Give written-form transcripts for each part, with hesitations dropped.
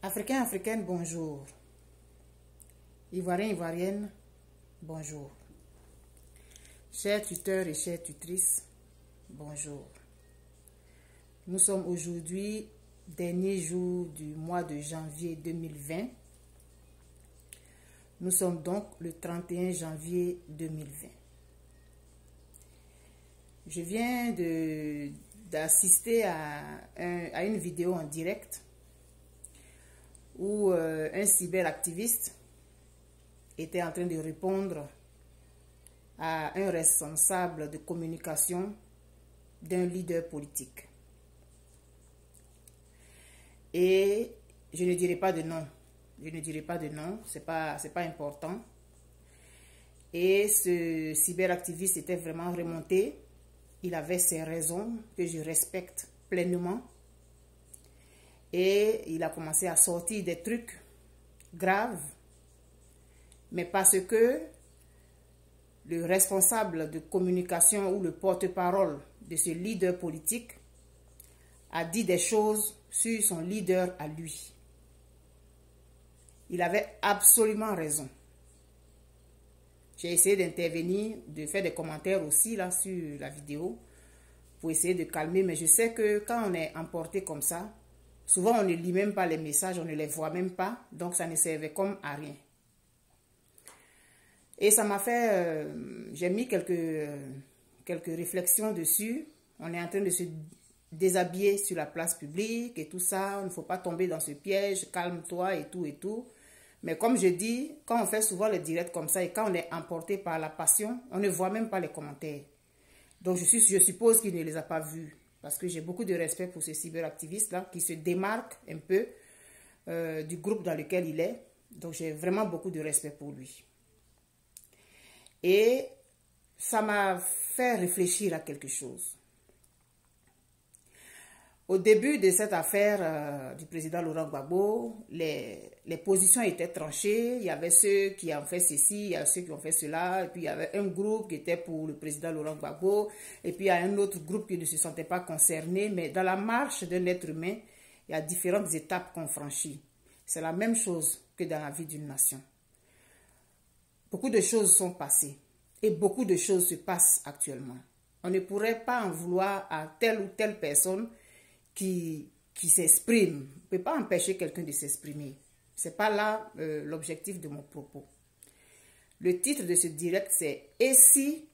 Africains, Africaines, bonjour. Ivoiriens, Ivoiriennes, bonjour. Chers tuteurs et chères tutrices, bonjour. Nous sommes aujourd'hui, dernier jour du mois de janvier 2020. Nous sommes donc le 31 janvier 2020. Je viens d'assister à une vidéo en direct où un cyberactiviste était en train de répondre à un responsable de communication d'un leader politique. Et je ne dirai pas de nom. Je ne dirai pas de nom, c'est pas important. Et ce cyberactiviste était vraiment remonté. Il avait ses raisons que je respecte pleinement. Et il a commencé à sortir des trucs graves. Mais parce que le responsable de communication ou le porte-parole de ce leader politique a dit des choses sur son leader à lui. Il avait absolument raison. J'ai essayé d'intervenir, de faire des commentaires aussi là sur la vidéo pour essayer de calmer. Mais je sais que quand on est emporté comme ça, souvent on ne lit même pas les messages, on ne les voit même pas. Donc ça ne servait comme à rien. Et ça m'a fait... j'ai mis quelques réflexions dessus. On est en train de se déshabiller sur la place publique et tout ça. Il ne faut pas tomber dans ce piège. Calme-toi et tout et tout. Mais comme je dis, quand on fait souvent les directs comme ça et quand on est emporté par la passion, on ne voit même pas les commentaires. Donc je suppose qu'il ne les a pas vus. Parce que j'ai beaucoup de respect pour ce cyberactiviste-là qui se démarque un peu du groupe dans lequel il est. Donc j'ai vraiment beaucoup de respect pour lui. Et ça m'a fait réfléchir à quelque chose. Au début de cette affaire du président Laurent Gbagbo, les positions étaient tranchées. Il y avait ceux qui ont fait ceci, il y a ceux qui ont fait cela. Et puis il y avait un groupe qui était pour le président Laurent Gbagbo. Et puis il y a un autre groupe qui ne se sentait pas concerné. Mais dans la marche d'un être humain, il y a différentes étapes qu'on franchit. C'est la même chose que dans la vie d'une nation. Beaucoup de choses sont passées. Et beaucoup de choses se passent actuellement. On ne pourrait pas en vouloir à telle ou telle personne qui s'exprime. On ne peut pas empêcher quelqu'un de s'exprimer. Ce n'est pas là l'objectif de mon propos. Le titre de ce direct, c'est « Et si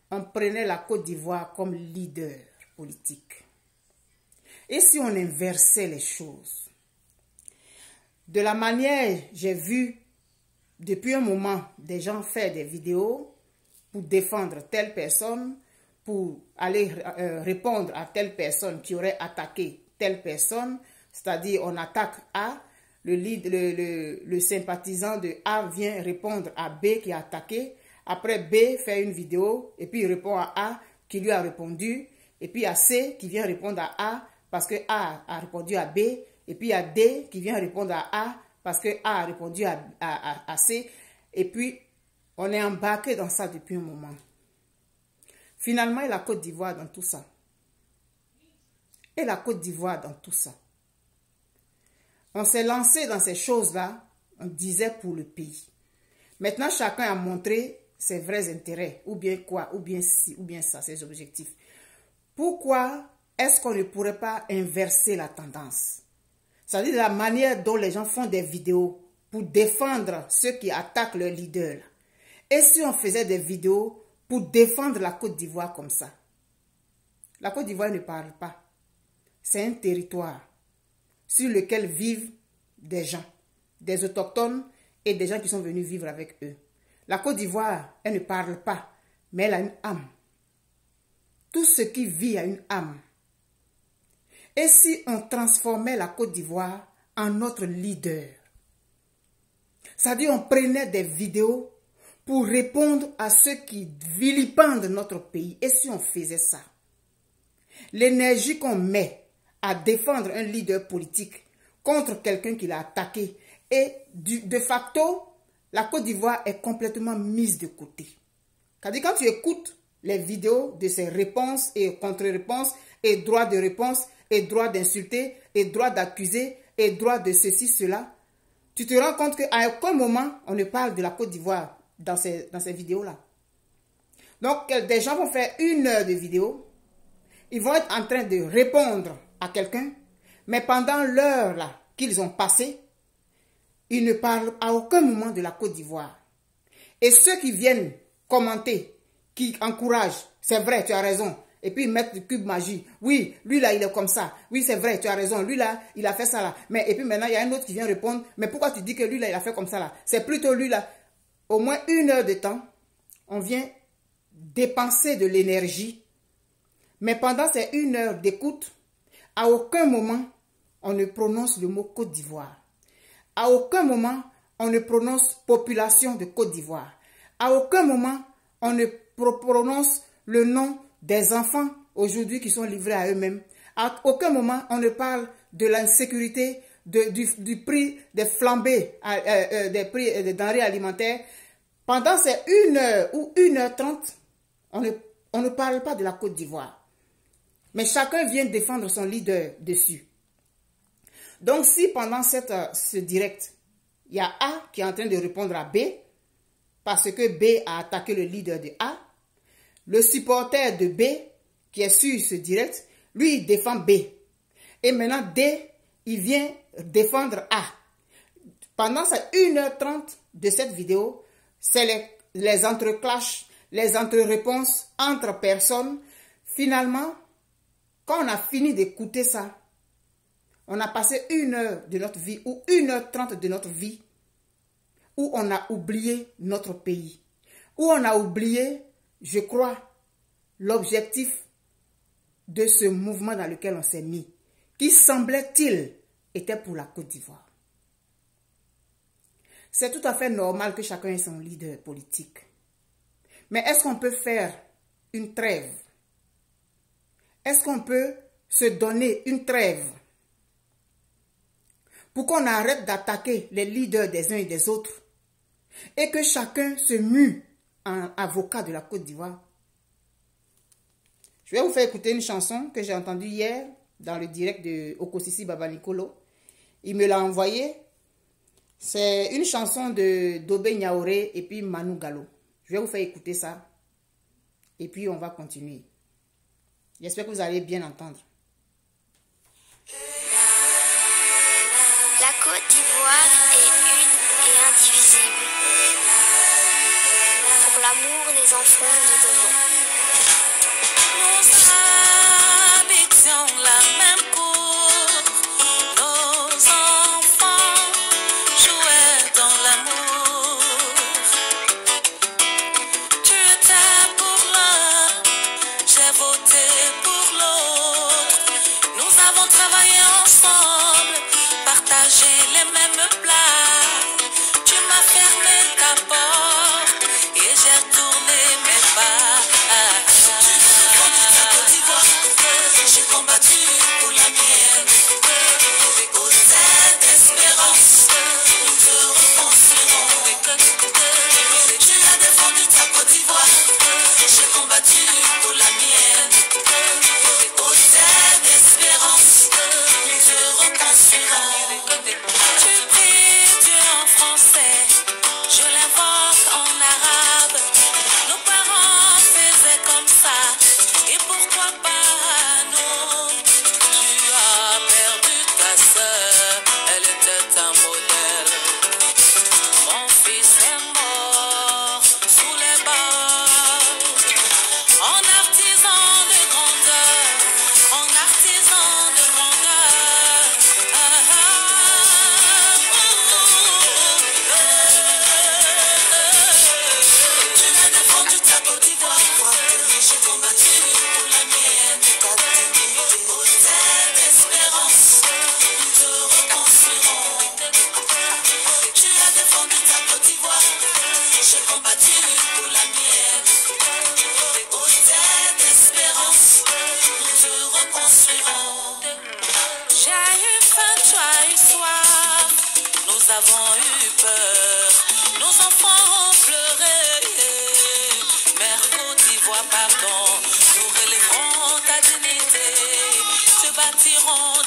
on prenait la Côte d'Ivoire comme leader politique? Et si on inversait les choses ?» De la manière, j'ai vu depuis un moment des gens faire des vidéos pour défendre telle personne, pour aller répondre à telle personne qui aurait attaqué telle personne, c'est-à-dire on attaque A, le sympathisant de A vient répondre à B qui a attaqué, après B fait une vidéo et puis il répond à A qui lui a répondu, et puis il y a C qui vient répondre à A parce que A a répondu à B, et puis il y a D qui vient répondre à A parce que A a répondu à C, et puis on est embarqué dans ça depuis un moment. Finalement, et la Côte d'Ivoire dans tout ça. Et la Côte d'Ivoire dans tout ça. On s'est lancé dans ces choses-là, on disait pour le pays. Maintenant, chacun a montré ses vrais intérêts, ou bien quoi, ou bien ci, ou bien ça, ses objectifs. Pourquoi est-ce qu'on ne pourrait pas inverser la tendance? C'est-à-dire la manière dont les gens font des vidéos pour défendre ceux qui attaquent leur leader. Et si on faisait des vidéos pour défendre la Côte d'Ivoire comme ça? La Côte d'Ivoire ne parle pas. C'est un territoire sur lequel vivent des gens, des autochtones et des gens qui sont venus vivre avec eux. La Côte d'Ivoire, elle ne parle pas, mais elle a une âme. Tout ce qui vit a une âme. Et si on transformait la Côte d'Ivoire en notre leader? C'est-à-dire on prenait des vidéos pour répondre à ceux qui vilipendent notre pays. Et si on faisait ça? L'énergie qu'on met à défendre un leader politique contre quelqu'un qui l'a attaqué, et de facto, la Côte d'Ivoire est complètement mise de côté. C'est-à-dire quand tu écoutes les vidéos de ces réponses et contre-réponses et droit de réponse et droit d'insulter et droit d'accuser et droit de ceci, cela, tu te rends compte qu'à aucun moment, on ne parle de la Côte d'Ivoire dans ces vidéos-là. Donc, des gens vont faire 1 heure de vidéo, ils vont être en train de répondre à quelqu'un, mais pendant l'heure là qu'ils ont passée, ils ne parlent à aucun moment de la Côte d'Ivoire. Et ceux qui viennent commenter, qui encouragent, c'est vrai, tu as raison, et puis ils mettent le cube magie, oui, lui là il est comme ça, oui c'est vrai, tu as raison, lui là il a fait ça là, mais et puis maintenant il y a un autre qui vient répondre, mais pourquoi tu dis que lui là il a fait comme ça là, c'est plutôt lui là. Au moins 1 heure de temps, on vient dépenser de l'énergie, mais pendant ces 1 heure d'écoute, à aucun moment on ne prononce le mot Côte d'Ivoire. À aucun moment on ne prononce population de Côte d'Ivoire. À aucun moment on ne prononce le nom des enfants aujourd'hui qui sont livrés à eux-mêmes. À aucun moment on ne parle de l'insécurité, du prix des flambées, des prix des denrées alimentaires. Pendant ces 1 heure ou 1h30, on ne parle pas de la Côte d'Ivoire. Mais chacun vient défendre son leader dessus. Donc si pendant ce direct, il y a A qui est en train de répondre à B, parce que B a attaqué le leader de A, le supporter de B, qui est sur ce direct, lui, il défend B. Et maintenant, D, il vient défendre A. Pendant ces 1h30 de cette vidéo, c'est les entreclashs, les entre-réponses entre personnes. Finalement, quand on a fini d'écouter ça, on a passé 1 heure de notre vie ou 1h30 de notre vie où on a oublié notre pays, où on a oublié, je crois, l'objectif de ce mouvement dans lequel on s'est mis, qui semblait-il était pour la Côte d'Ivoire. C'est tout à fait normal que chacun ait son leader politique. Mais est-ce qu'on peut faire une trêve? Est-ce qu'on peut se donner une trêve pour qu'on arrête d'attaquer les leaders des uns et des autres et que chacun se mue en avocat de la Côte d'Ivoire? Je vais vous faire écouter une chanson que j'ai entendue hier dans le direct de Okosisi Baba Nicolo. Il me l'a envoyée. C'est une chanson de Dobé Niaoré et puis Manu Gallo. Je vais vous faire écouter ça. Et puis on va continuer. J'espère que vous allez bien entendre. La Côte d'Ivoire est une et indivisible. Pour l'amour des enfants de demain. Nous habitons la même cour. Nos enfants jouaient dans l'amour. Tu étais pour l'un, j'ai voté pour l'autre. Nous avons travaillé ensemble, partagé les mêmes plats. Tu m'as fermé ta porte et j'ai tourné mes pas. J'ai combattu pour la mienne. Aux ailes d'espérance, nous te reconstruirons. Tu as défendu ta Côte d'Ivoire. J'ai combattu pour la mienne. Aux ailes d'espérance, nous te reconstruirons. Tu pries Dieu en français, je l'invoque en arabe. Nos parents faisaient comme ça, et pourquoi pas?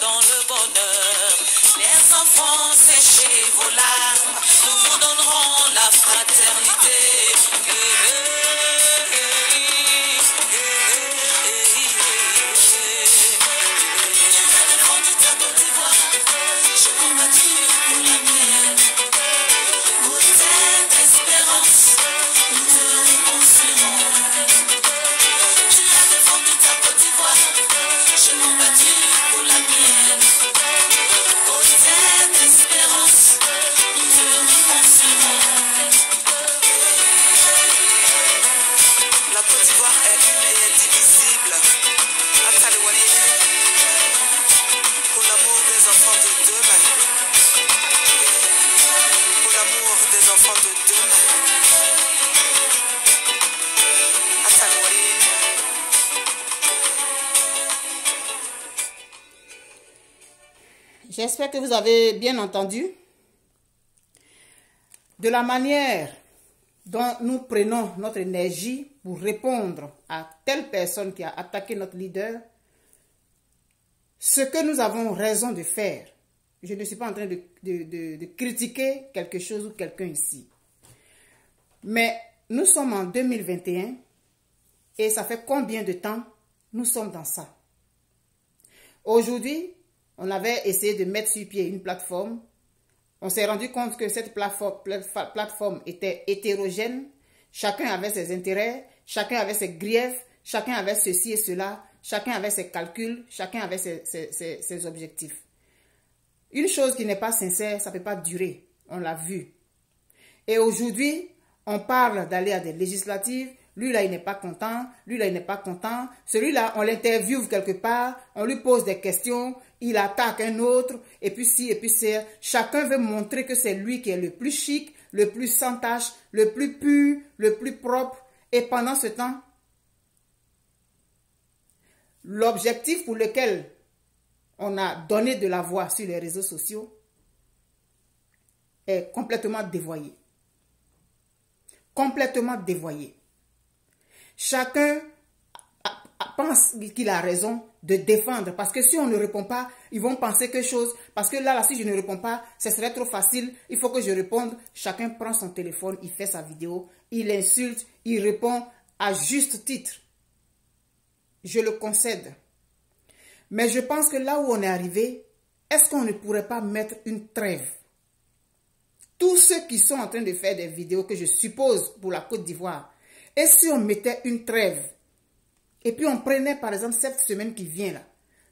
Dans le bonheur, enfants de demain. Pour l'amour des enfants de demain. Atanwari. J'espère que vous avez bien entendu. De la manière dont nous prenons notre énergie pour répondre à telle personne qui a attaqué notre leader, ce que nous avons raison de faire. Je ne suis pas en train de critiquer quelque chose ou quelqu'un ici. Mais nous sommes en 2021 et ça fait combien de temps nous sommes dans ça? Aujourd'hui, on avait essayé de mettre sur pied une plateforme. On s'est rendu compte que cette plateforme était hétérogène. Chacun avait ses intérêts, chacun avait ses griefs, chacun avait ceci et cela, chacun avait ses calculs, chacun avait ses objectifs. Une chose qui n'est pas sincère, ça ne peut pas durer. On l'a vu. Et aujourd'hui, on parle d'aller à des législatives. Lui, là, il n'est pas content. Lui, là, il n'est pas content. Celui-là, on l'interviewe quelque part. On lui pose des questions. Il attaque un autre. Et puis si, et puis c'est. Chacun veut montrer que c'est lui qui est le plus chic, le plus sans tache, le plus pur, le plus propre. Et pendant ce temps, l'objectif pour lequel on a donné de la voix sur les réseaux sociaux est complètement dévoyé. Complètement dévoyé. Chacun pense qu'il a raison de défendre. Parce que si on ne répond pas, ils vont penser quelque chose. Parce que là, si je ne réponds pas, ce serait trop facile. Il faut que je réponde. Chacun prend son téléphone, il fait sa vidéo, il insulte, il répond à juste titre. Je le concède. Mais je pense que là où on est arrivé, est-ce qu'on ne pourrait pas mettre une trêve? Tous ceux qui sont en train de faire des vidéos que je suppose pour la Côte d'Ivoire, et si on mettait une trêve, et puis on prenait par exemple cette semaine qui vient là,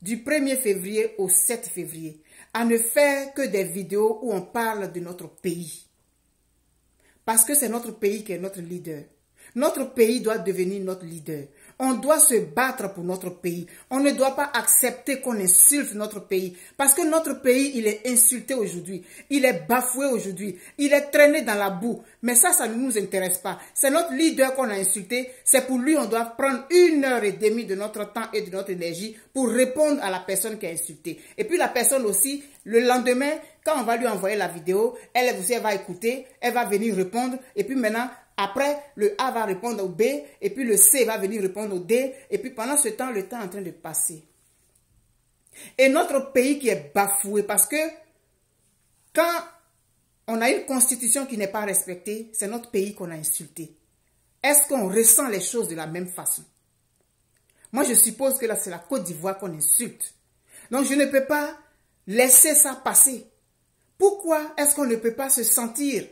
du 1er février au 7 février, à ne faire que des vidéos où on parle de notre pays. Parce que c'est notre pays qui est notre leader. Notre pays doit devenir notre leader. On doit se battre pour notre pays. On ne doit pas accepter qu'on insulte notre pays. Parce que notre pays, il est insulté aujourd'hui. Il est bafoué aujourd'hui. Il est traîné dans la boue. Mais ça ne nous intéresse pas. C'est notre leader qu'on a insulté. C'est pour lui, on doit prendre 1h30 de notre temps et de notre énergie pour répondre à la personne qui a insulté. Et puis la personne aussi, le lendemain, quand on va lui envoyer la vidéo, elle aussi, elle va écouter, elle va venir répondre. Et puis maintenant, après, le A va répondre au B, et puis le C va venir répondre au D, et puis pendant ce temps, le temps est en train de passer. Et notre pays qui est bafoué, parce que quand on a une constitution qui n'est pas respectée, c'est notre pays qu'on a insulté. Est-ce qu'on ressent les choses de la même façon? Moi, je suppose que là, c'est la Côte d'Ivoire qu'on insulte. Donc, je ne peux pas laisser ça passer. Pourquoi est-ce qu'on ne peut pas se sentir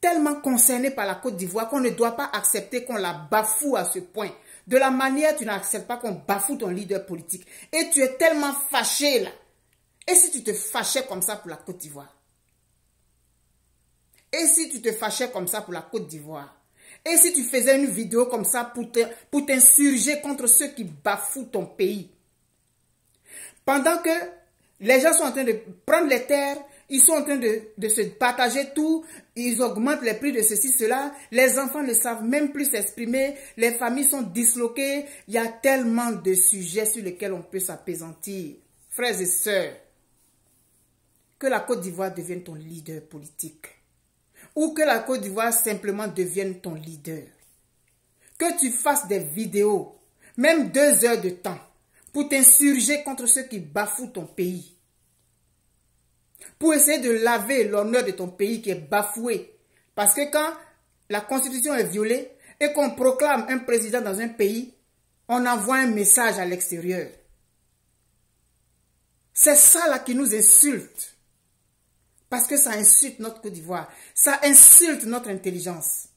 tellement concerné par la Côte d'Ivoire qu'on ne doit pas accepter qu'on la bafoue à ce point? De la manière, tu n'acceptes pas qu'on bafoue ton leader politique. Et tu es tellement fâché là. Et si tu te fâchais comme ça pour la Côte d'Ivoire? Et si tu te fâchais comme ça pour la Côte d'Ivoire? Et si tu faisais une vidéo comme ça pour t'insurger contre ceux qui bafouent ton pays? Pendant que les gens sont en train de prendre les terres, ils sont en train de se partager tout, ils augmentent les prix de ceci, cela, les enfants ne savent même plus s'exprimer, les familles sont disloquées, il y a tellement de sujets sur lesquels on peut s'appesantir. Frères et sœurs, que la Côte d'Ivoire devienne ton leader politique, ou que la Côte d'Ivoire simplement devienne ton leader. Que tu fasses des vidéos, même 2 heures de temps, pour t'insurger contre ceux qui bafouent ton pays. Pour essayer de laver l'honneur de ton pays qui est bafoué. Parce que quand la constitution est violée et qu'on proclame un président dans un pays, on envoie un message à l'extérieur. C'est ça là qui nous insulte. Parce que ça insulte notre Côte d'Ivoire. Ça insulte notre intelligence.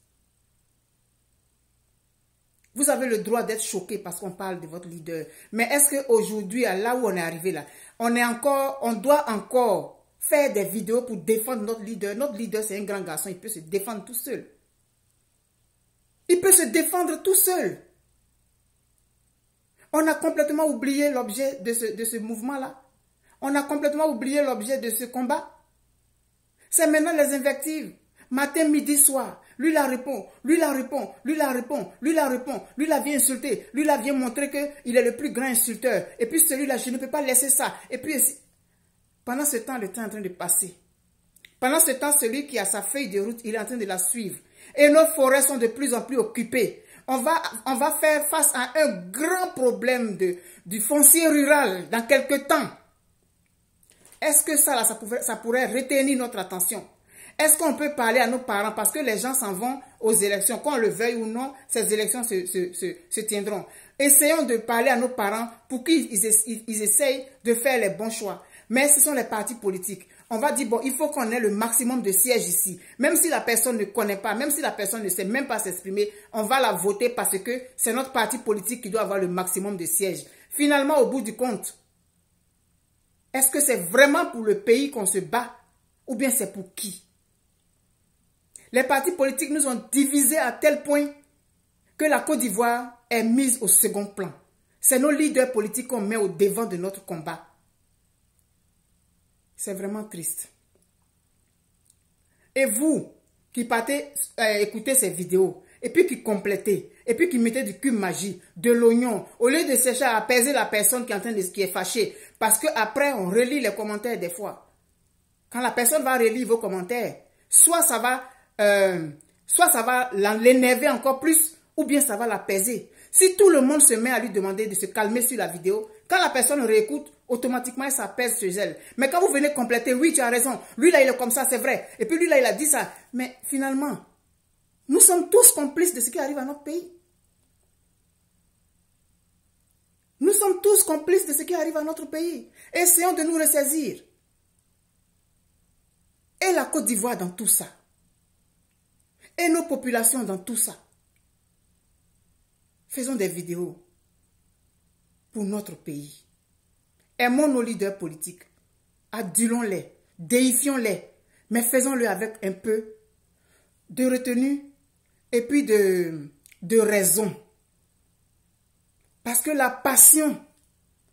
Vous avez le droit d'être choqué parce qu'on parle de votre leader. Mais est-ce qu'aujourd'hui, là où on est arrivé là, on doit encore faire des vidéos pour défendre notre leader? Notre leader, c'est un grand garçon, il peut se défendre tout seul. Il peut se défendre tout seul. On a complètement oublié l'objet de ce mouvement-là. On a complètement oublié l'objet de ce combat. C'est maintenant les invectives. Matin, midi, soir. Lui la répond, lui la répond, lui la répond, lui la répond, lui la vient insulter, lui la vient montrer qu'il est le plus grand insulteur. Et puis celui-là, je ne peux pas laisser ça. Et puis, pendant ce temps, le temps est en train de passer. Pendant ce temps, celui qui a sa feuille de route, il est en train de la suivre. Et nos forêts sont de plus en plus occupées. On va faire face à un grand problème du foncier rural dans quelques temps. Est-ce que ça pourrait retenir notre attention? Est-ce qu'on peut parler à nos parents? Parce que les gens s'en vont aux élections. Qu'on le veuille ou non, ces élections se tiendront. Essayons de parler à nos parents pour qu'ils essayent de faire les bons choix. Mais ce sont les partis politiques. On va dire, bon, il faut qu'on ait le maximum de sièges ici. Même si la personne ne connaît pas, même si la personne ne sait même pas s'exprimer, on va la voter parce que c'est notre parti politique qui doit avoir le maximum de sièges. Finalement, au bout du compte, est-ce que c'est vraiment pour le pays qu'on se bat ou bien c'est pour qui? Les partis politiques nous ont divisés à tel point que la Côte d'Ivoire est mise au second plan. C'est nos leaders politiques qu'on met au devant de notre combat. C'est vraiment triste. Et vous, qui partez écouter ces vidéos, et puis qui complétez, et puis qui mettez du cube magie, de l'oignon, au lieu de chercher à apaiser la personne qui est fâchée, parce qu'après, on relit les commentaires des fois. Quand la personne va relire vos commentaires, soit ça va l'énerver encore plus, ou bien ça va l'apaiser. Si tout le monde se met à lui demander de se calmer sur la vidéo, quand la personne réécoute, automatiquement, elle s'apaise chez elle. Mais quand vous venez compléter, oui, tu as raison, lui là, il est comme ça, c'est vrai. Et puis lui là, il a dit ça. Mais finalement, nous sommes tous complices de ce qui arrive à notre pays. Nous sommes tous complices de ce qui arrive à notre pays. Essayons de nous ressaisir. Et la Côte d'Ivoire dans tout ça. Et nos populations dans tout ça. Faisons des vidéos pour notre pays. Aimons nos leaders politiques. Adulons-les, déifions-les, mais faisons-le avec un peu de retenue et puis de raison. Parce que la passion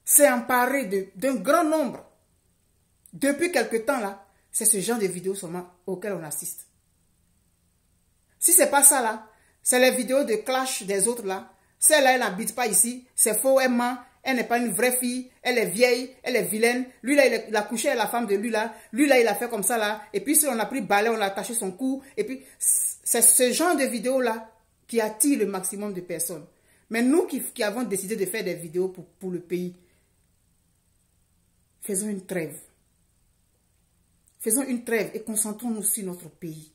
s'est emparée d'un grand nombre. Depuis quelque temps là, c'est ce genre de vidéos seulement auxquelles on assiste. Si ce n'est pas ça là, c'est les vidéos de clash des autres là. Celle-là, elle n'habite pas ici, c'est faux, elle ment, elle n'est pas une vraie fille, elle est vieille, elle est vilaine. Lui là, il a couché avec la femme de lui là, il a fait comme ça là, et puis si on a pris balai, on a attaché son cou, et puis c'est ce genre de vidéos là qui attire le maximum de personnes. Mais nous qui avons décidé de faire des vidéos pour le pays, faisons une trêve. Faisons une trêve et concentrons-nous sur notre pays.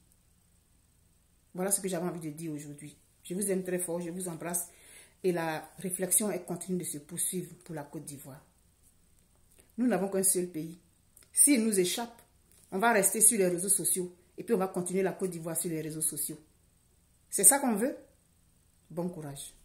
Voilà ce que j'avais envie de dire aujourd'hui. Je vous aime très fort, je vous embrasse. Et la réflexion continue de se poursuivre pour la Côte d'Ivoire. Nous n'avons qu'un seul pays. S'il nous échappe, on va rester sur les réseaux sociaux. Et puis on va continuer la Côte d'Ivoire sur les réseaux sociaux. C'est ça qu'on veut? Bon courage.